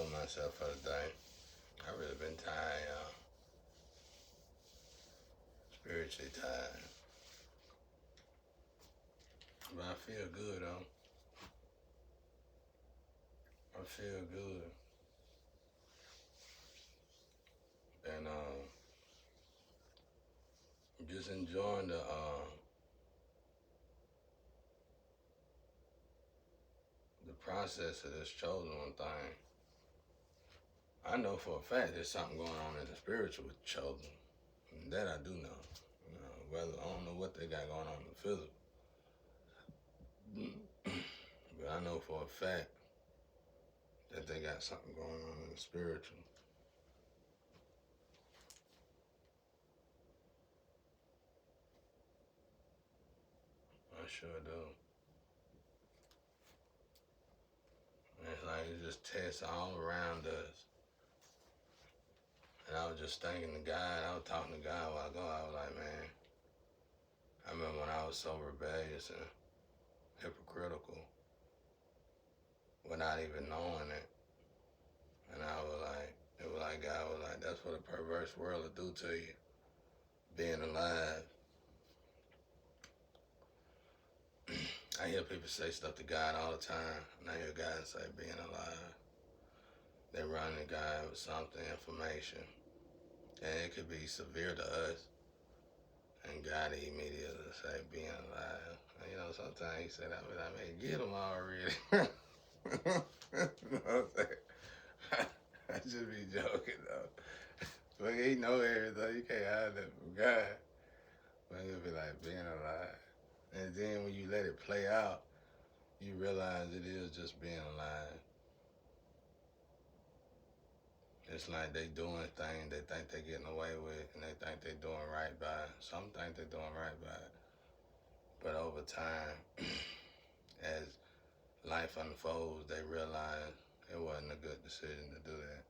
with myself for the day. I really been tired, spiritually tired. But I feel good though. I feel good. And just enjoying the process of this chosen one thing. I know for a fact there's something going on in the spiritual with chosen. That I do know. Whether I don't know what they got going on in the physical. But I know for a fact that they got something going on in the spiritual. I sure do. And it's like it just tests all around us. And I was just thinking to God, I was talking to God a while ago, I was like, man, I remember when I was so rebellious and hypocritical without even knowing it. And I was like, it was like God was like, that's what a perverse world will do to you, being alive. I hear people say stuff to God all the time, and I hear God say being alive. They run to God with something, information, and it could be severe to us, and God immediately say being alive. And, sometimes he said, I mean, get them already. You know what I'm saying? I just be joking though. But he know everything. You can't hide that from God. But it'll be like being alive. And then when you let it play out, you realize it is just being alive. It's like they doing things they think they're getting away with, and they think they're doing right by it. Some think they're doing right by it. But over time, as life unfolds, they realize it wasn't a good decision to do that.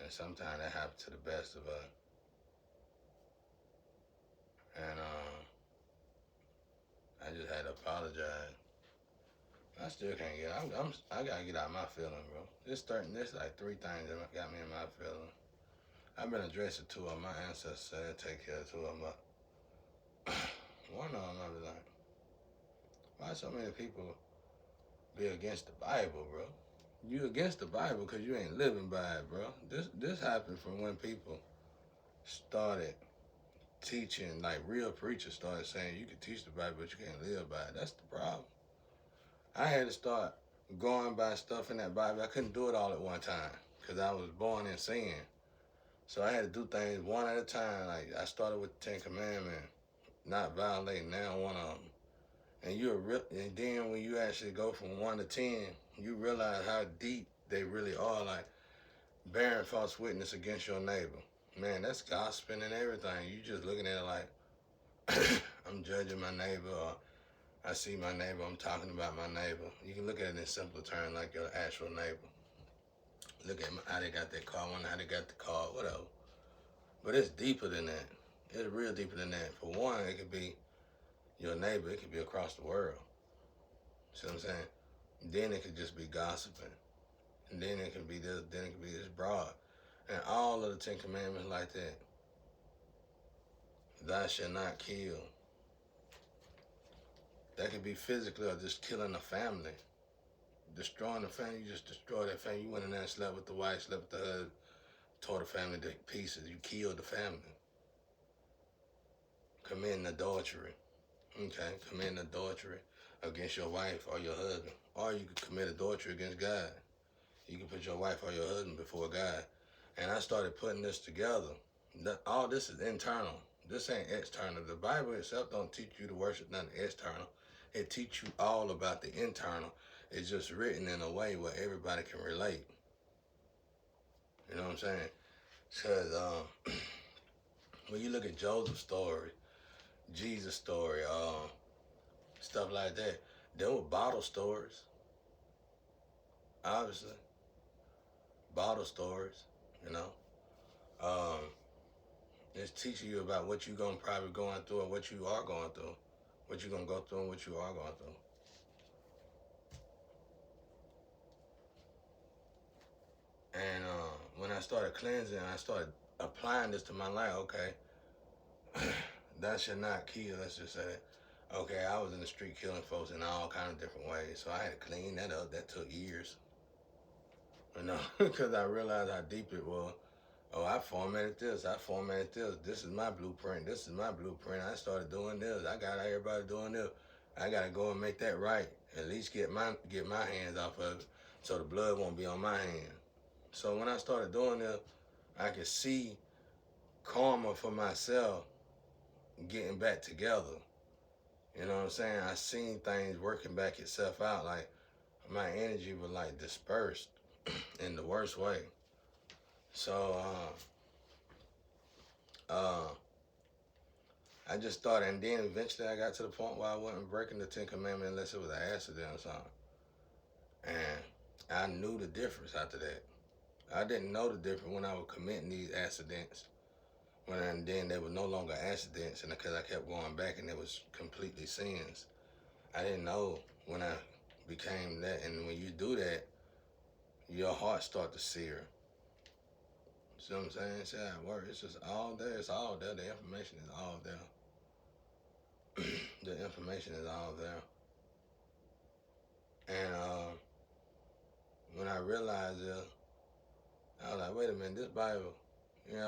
And sometimes that happens to the best of us. And I just had to apologize. I still can't get. I gotta get out my feeling, bro. This like three things that got me in my feeling. I've been addressing two of them. My ancestors said take care of two of them, but one of them I was like, why so many people be against the Bible, bro? You against the Bible because you ain't living by it, bro. This happened from when people started teaching, like real preachers started saying you can teach the Bible, but you can't live by it. That's the problem. I had to start going by stuff in that Bible. I couldn't do it all at one time because I was born in sin. So I had to do things one at a time. Like I started with the Ten Commandments, not violating now one of them. And then when you actually go from 1 to 10, you realize how deep they really are. Like bearing false witness against your neighbor. Man, that's gossiping and everything. You just looking at it like I'm judging my neighbor, or I see my neighbor, I'm talking about my neighbor. You can look at it in simpler terms like your actual neighbor. Look at how they got their car, wonder how they got the car, whatever. But it's deeper than that. It's real deeper than that. For one, it could be your neighbor, it could be across the world. See what I'm saying? Then it could just be gossiping. And then it could be this, then it could be this broad. And all of the Ten Commandments like that. Thou shalt not kill. That could be physically or just killing a family. Destroying the family, you just destroy that family. You went in there and slept with the wife, slept with the husband, tore the family to pieces. You killed the family. Committing adultery. Okay, committing adultery against your wife or your husband. Or you could commit adultery against God. You can put your wife or your husband before God. And I started putting this together. All this is internal. This ain't external. The Bible itself don't teach you to worship nothing external. It teach you all about the internal. It's just written in a way where everybody can relate. You know what I'm saying? Because when you look at Joseph's story, Jesus' story, stuff like that, there were bottle stories. Obviously. Bottle stories, you know. Um, it's teaching you about what you're going to probably going through and what you are going through. What you're going to go through and what you are going through. I started cleansing, I started applying this to my life. Okay, that should not kill. Let's just say that. Okay, I was in the street killing folks in all kind of different ways, so I had to clean that up. That took years, because I realized how deep it was. Oh, I formatted this. I formatted this. This is my blueprint. This is my blueprint. I started doing this. I got everybody doing this. I gotta go and make that right. At least get my hands off of it, so the blood won't be on my hands. So when I started doing this, I could see karma for myself getting back together. You know what I'm saying? I seen things working back itself out. Like my energy was like dispersed in the worst way. So I just thought, and then eventually I got to the point where I wasn't breaking the Ten Commandments unless it was an accident or something. And I knew the difference after that. I didn't know the difference when I was committing these accidents. And then they were no longer accidents, and because I kept going back and it was completely sins. I didn't know when I became that, and when you do that, your heart start to sear. See what I'm saying? It's how it works. It's just all there. It's all there. The information is all there. The information is all there. And when I realized it, I was like, wait a minute, this Bible,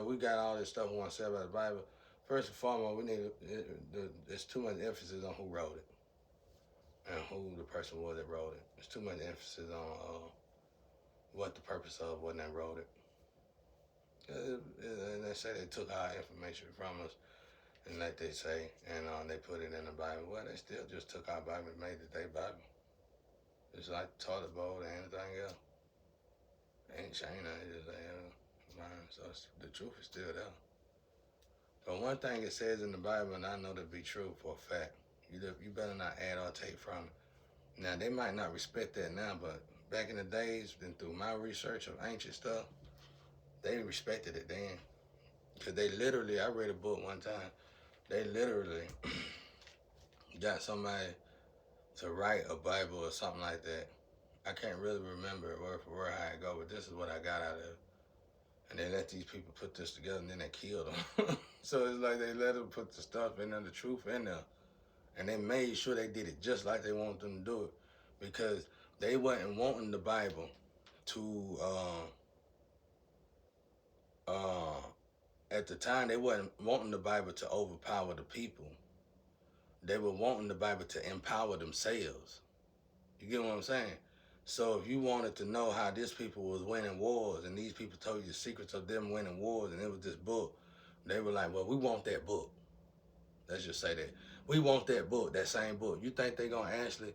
we got all this stuff we want to say about the Bible. First and foremost, there's too much emphasis on who wrote it and who the person was that wrote it. There's too much emphasis on what the purpose of when they wrote it. And they say they took our information from us, and like they say, and they put it in the Bible. Well, they still just took our Bible and made it their Bible. It's like toilet bowl and anything else. They ain't changed nothing. Just mine. So the truth is still there. But one thing it says in the Bible, and I know to be true for a fact, you better not add or take from it. Now, they might not respect that now, but back in the days, and through my research of ancient stuff, they respected it then. Because they literally, I read a book one time, they literally got somebody to write a Bible or something like that. I can't really remember word for word how it go, but this is what I got out of it. And they let these people put this together, and then they killed them. So it's like they let them put the stuff in there, the truth in there. And they made sure they did it just like they wanted them to do it. Because they wasn't wanting the Bible to, at the time, they wasn't wanting the Bible to overpower the people. They were wanting the Bible to empower themselves. You get what I'm saying? So if you wanted to know how these people was winning wars, and these people told you the secrets of them winning wars, and it was this book, they were like, well, we want that book. Let's just say that. We want that book, that same book. You think they're going to actually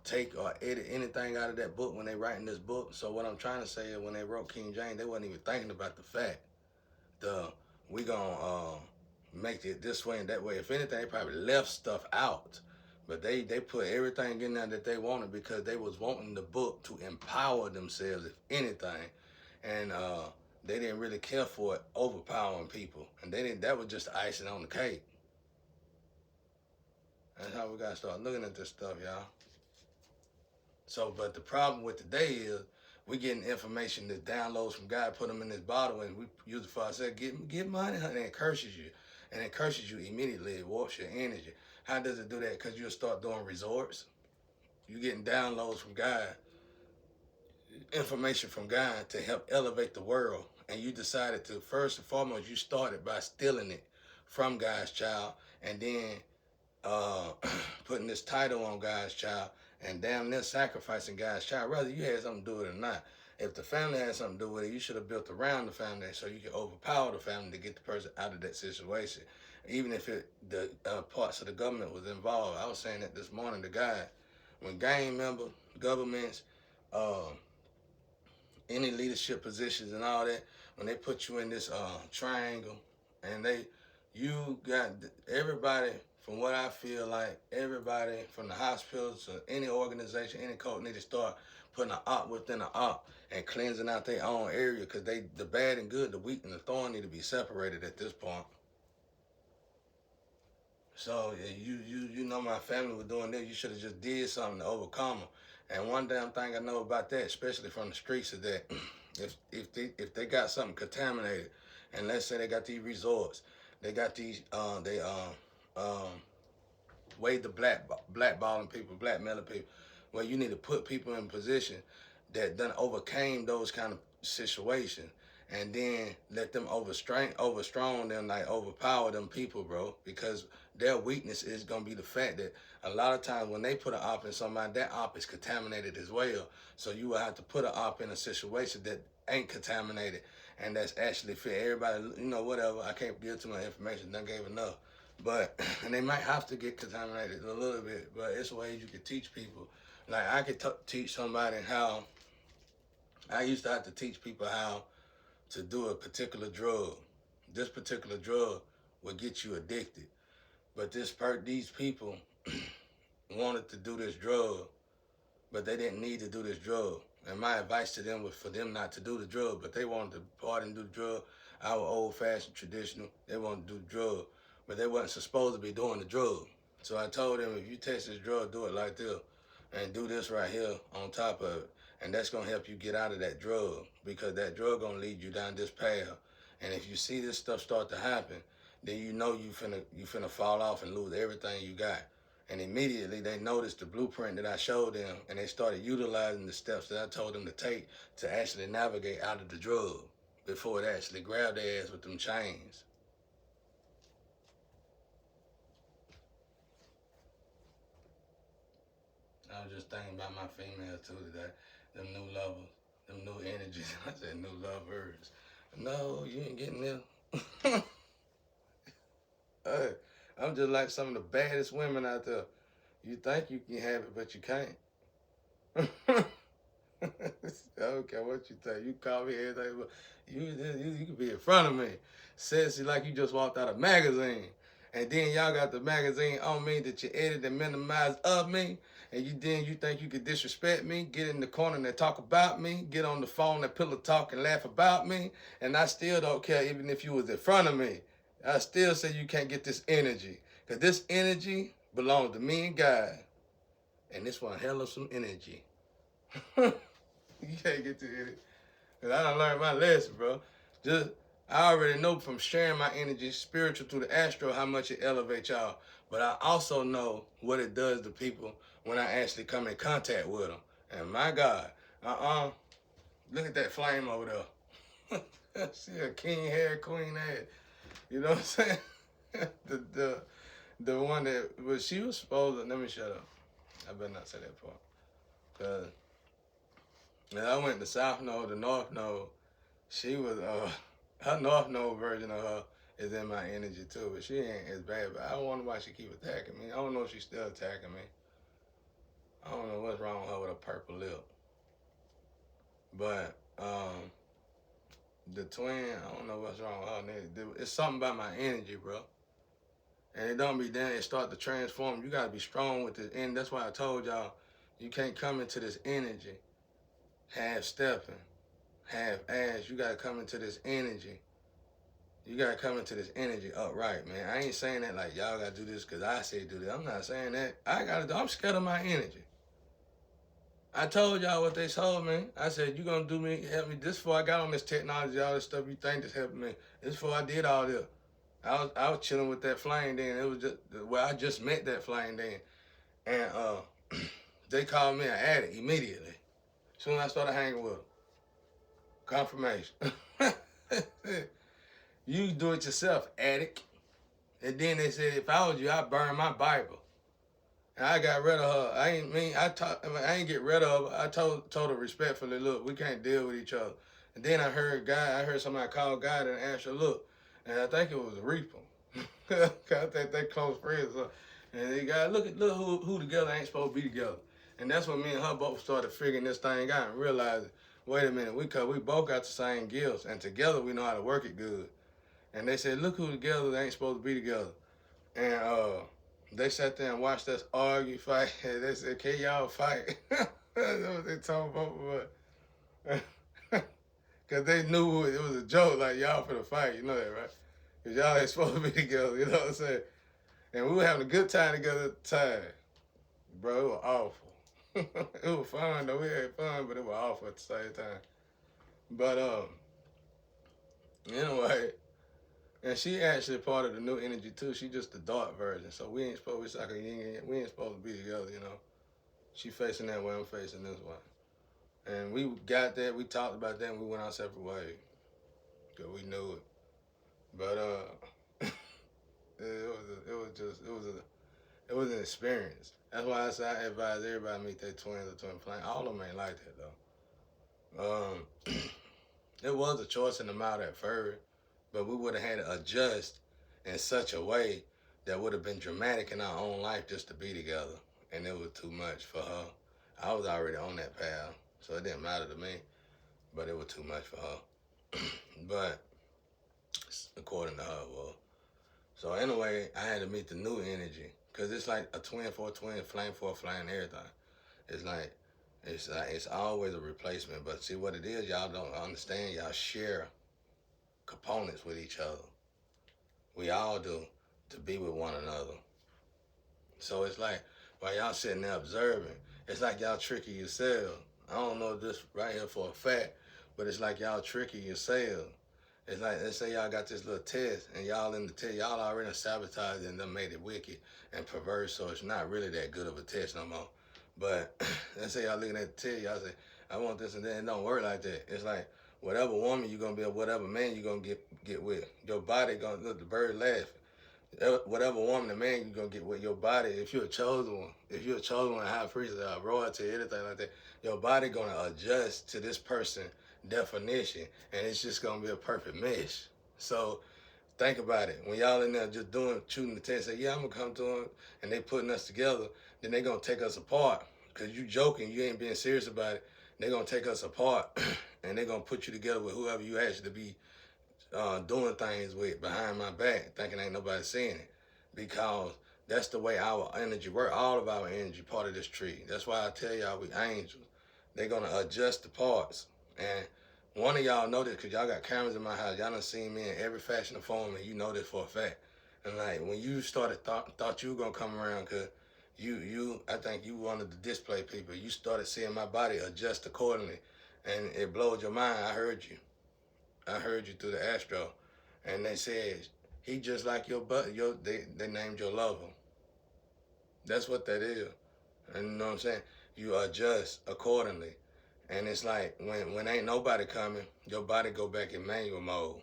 take or edit anything out of that book when they writing this book? So what I'm trying to say is when they wrote King James, they wasn't even thinking about the fact we going to make it this way and that way. If anything, they probably left stuff out. But they put everything in there that they wanted because they was wanting the book to empower themselves, if anything. And they didn't really care for it overpowering people. And that was just icing on the cake. That's how we got to start looking at this stuff, y'all. So, but the problem with today is we getting information that downloads from God, put them in this bottle, and we use it for ourselves. Get money, honey, and it curses you. And it curses you immediately. It warps your energy. How does it do that? Because you'll start doing resorts. You're getting downloads from God, information from God to help elevate the world. And you decided to, first and foremost, you started by stealing it from God's child, and then putting this title on God's child, and damn near sacrificing God's child, whether you had something to do with it or not. If the family had something to do with it, you should have built around the family so you could overpower the family to get the person out of that situation. Even if the parts of the government was involved. I was saying that this morning to God. When gang members, governments, any leadership positions and all that, when they put you in this triangle, and you got everybody, from what I feel like, everybody from the hospitals to any organization, any cult, need to start putting an op within an op and cleansing out their own area, because the bad and good, the weak and the thorn need to be separated at this point. So you know my family was doing this. You should have just did something to overcome them. And one damn thing I know about that, especially from the streets, is that If they got something contaminated, and let's say they got these resorts, they got these um way the blackballing people, blackmailing people, where you need to put people in position that done overcame those kind of situations, and then let them overstrong them, like overpower them people, bro, because their weakness is gonna be the fact that a lot of times when they put an op in somebody, that op is contaminated as well. So you will have to put an op in a situation that ain't contaminated and that's actually fit. Everybody, whatever. I can't give too much information. Done gave enough. But and they might have to get contaminated a little bit, but it's ways you can teach people. Like I could teach somebody how. I used to have to teach people how to do a particular drug. This particular drug will get you addicted, but these people wanted to do this drug, but they didn't need to do this drug. And my advice to them was for them not to do the drug, but they wanted to party and do the drug. Our old-fashioned traditional, they wanted to do the drug, but they wasn't supposed to be doing the drug. So I told them, if you test this drug, do it like this, and do this right here on top of it, and that's gonna help you get out of that drug, because that drug gonna lead you down this path. And if you see this stuff start to happen, then you know you finna fall off and lose everything you got. And immediately they noticed the blueprint that I showed them, and they started utilizing the steps that I told them to take to actually navigate out of the drug before it actually grabbed their ass with them chains. I was just thinking about my females too today, them new lovers, them new energies. I said new lovers. No, you ain't getting them. Hey, I'm just like some of the baddest women out there. You think you can have it, but you can't. I don't care what you think. You call me everything, but you can be in front of me, sexy like you just walked out a magazine, and then y'all got the magazine on me that you edit and minimize of me, and you think you could disrespect me, get in the corner and talk about me, get on the phone and pillow talk and laugh about me, and I still don't care even if you was in front of me. I still say you can't get this energy, because this energy belongs to me and God, and this one hell of some energy. You can't get to it. Cause I done learned my lesson, bro. Just I already know from sharing my energy, spiritual through the astro, how much it elevates y'all. But I also know what it does to people when I actually come in contact with them. And my God, look at that flame over there. She a king hair, queen head. You know what I'm saying? the one that was she was supposed to. Let me shut up. I better not say that part. Cause and I went to South Node, the North Node. She was, her North Node version of her is in my energy too, but she ain't as bad. But I wonder why she keep attacking me. I don't know if she's still attacking me. I don't know what's wrong with her with a purple lip. But the twin, I don't know what's wrong with her. It's something about my energy, bro. And it don't be done. It start to transform. You gotta be strong with this. And that's why I told y'all, you can't come into this energy half stepping, half ass. You gotta come into this energy. You gotta come into this energy upright, man. I ain't saying that like y'all gotta do this because I say do this. I'm not saying that. I'm scared of my energy. I told y'all what they told me. I said, you gonna do me, help me. This before I got on this technology, all this stuff you think is helping me. This before I did all this. I was chilling with that flame then. It was just I just met that flame then. And they called me an addict immediately. As soon as I started hanging with them. Confirmation. You do it yourself, addict. And then they said, if I was you, I'd burn my Bible. And I got rid of her. I ain't get rid of her. I told her respectfully, look, we can't deal with each other. And then I heard somebody call God and ask her, look, and I think it was a Reaper. I think they close friends. And they got look who together ain't supposed to be together. And that's when me and her both started figuring this thing out and realizing, wait a minute, we both got the same gifts, and together we know how to work it good. And they said, look who together they ain't supposed to be together. And they sat there and watched us argue, fight. And they said, can y'all fight? That's what they told both of us. Because they knew it was a joke, like y'all for the fight, you know that, right? Because y'all ain't supposed to be together, you know what I'm saying? And we were having a good time together at the time. Bro, it was awful. It was fun, though. We had fun, but it was awful at the same time. But anyway, and she actually part of the new energy too. She just the dark version. So we ain't supposed to be yin and we ain't supposed to be together, you know. She facing that way, I'm facing this way. And we got that, we talked about that, and we went our separate ways. Cause we knew it. But it was an experience. That's why I say I advise everybody to meet their twins or twin flame. All of them ain't like that though. It was a choice in the mouth at first, but we would have had to adjust in such a way that would have been dramatic in our own life just to be together. And it was too much for her. I was already on that path, so it didn't matter to me, but it was too much for her. But according to her, well. So anyway, I had to meet the new energy because it's like a twin for a twin, flame for a flame, everything. It's like it's always a replacement. But see what it is, y'all don't understand. Y'all share components with each other. We all do to be with one another. So it's like while y'all sitting there observing, it's like y'all tricking yourself. I don't know this right here for a fact, but it's like y'all tricking yourself. It's like let's say y'all got this little test and y'all in the test, y'all already sabotaged and done made it wicked and perverse, so it's not really that good of a test no more. But let's say y'all looking at the test, y'all say, I want this and that. It don't work like that. It's like whatever woman you're gonna be, or whatever man you're gonna get with, your body gonna look the bird laughing. Whatever woman, the man you're gonna get with, your body, if you're a chosen one, if you're a chosen one, high priest, royalty, anything like that, your body gonna adjust to this person definition, and it's just gonna be a perfect mesh. So think about it. When y'all in there just shooting the test, say, yeah, I'm gonna come to them, and they putting us together, then they gonna take us apart. Cause you joking, you ain't being serious about it. They gonna take us apart, and they gonna put you together with whoever you ask to be doing things with behind my back, thinking ain't nobody seeing it, because that's the way our energy work. All of our energy part of this tree. That's why I tell y'all we angels. They're gonna adjust the parts, and one of y'all know this because y'all got cameras in my house. Y'all done seen me in every fashion and form, and you know this for a fact. And like when you started thought you were gonna come around, cause I think you wanted to display people. You started seeing my body adjust accordingly, and it blowed your mind. I heard you. I heard you through the astro, and they said he just like your butt. They named your lover. That's what that is, and you know what I'm saying. You adjust accordingly, and it's like when ain't nobody coming, your body go back in manual mode.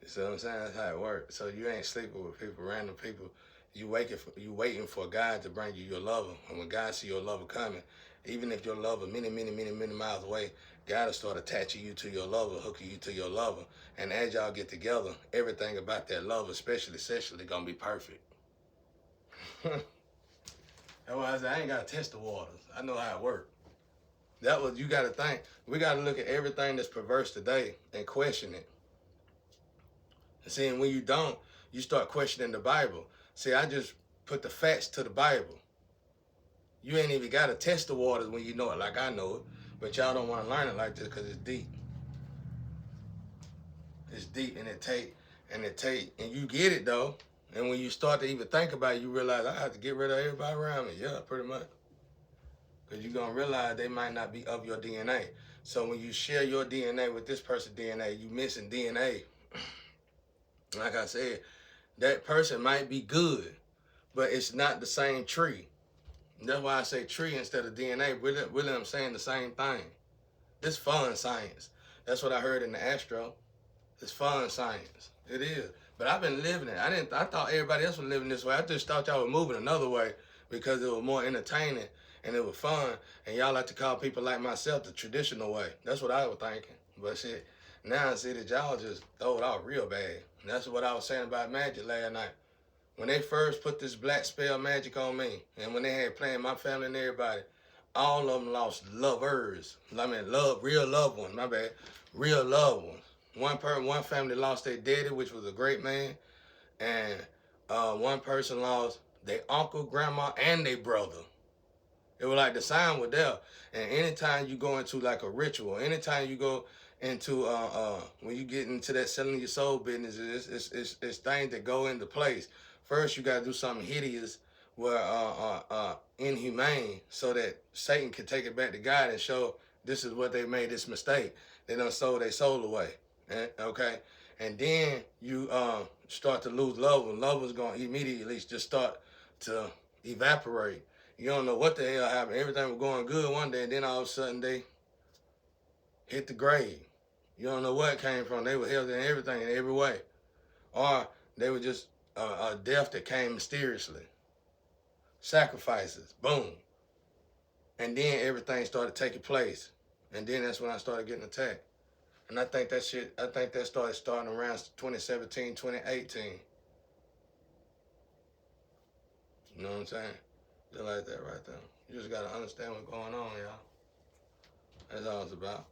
You see what I'm saying? That's how it works. So you ain't sleeping with people, random people. You waiting for God to bring you your lover, and when God see your lover coming, even if your lover many miles away, God will start attaching you to your lover, hooking you to your lover. And as y'all get together, everything about that love, especially sexually, gonna be perfect. That's why I said I ain't gotta test the waters. I know how it works. That was you gotta think. We gotta look at everything that's perverse today and question it. See, and when you don't, you start questioning the Bible. See, I just put the facts to the Bible. You ain't even gotta test the waters when you know it like I know it. But y'all don't want to learn it like this because it's deep. It's deep, and and you get it though. And when you start to even think about it, you realize I have to get rid of everybody around me. Yeah, pretty much. Because you're gonna realize they might not be of your DNA. So when you share your DNA with this person's DNA, you missing DNA. Like I said, that person might be good, but it's not the same tree. That's why I say tree instead of DNA. Really, I'm saying the same thing. It's fun science. That's what I heard in the Astro. It's fun science. It is. But I've been living it. I thought everybody else was living this way. I just thought y'all were moving another way because it was more entertaining and it was fun. And y'all like to call people like myself the traditional way. That's what I was thinking. But shit, now I see that y'all just throw it out real bad. And that's what I was saying about magic last night. When they first put this black spell magic on me, and when they had playing my family and everybody, all of them lost lovers. I mean, real loved ones. My bad, real loved ones. One family lost their daddy, which was a great man, and one person lost their uncle, grandma, and their brother. It was like the sign was there. And anytime you go into like a ritual, anytime you go into when you get into that selling your soul business, it's things that go into place. First, you gotta do something hideous, where inhumane, so that Satan can take it back to God and show This is what they made this mistake. They done sold their soul away. Okay? And then you start to lose love, and love is going to immediately just start to evaporate. You don't know what the hell happened. Everything was going good one day, and then all of a sudden they hit the grave. You don't know where it came from. They were healthy in everything in every way. Or they were just a death that came mysteriously. Sacrifices, boom. And then everything started taking place. And then that's when I started getting attacked. And I think that starting around 2017, 2018. You know what I'm saying? Just like that right there. You just got to understand what's going on, y'all. That's all it's about.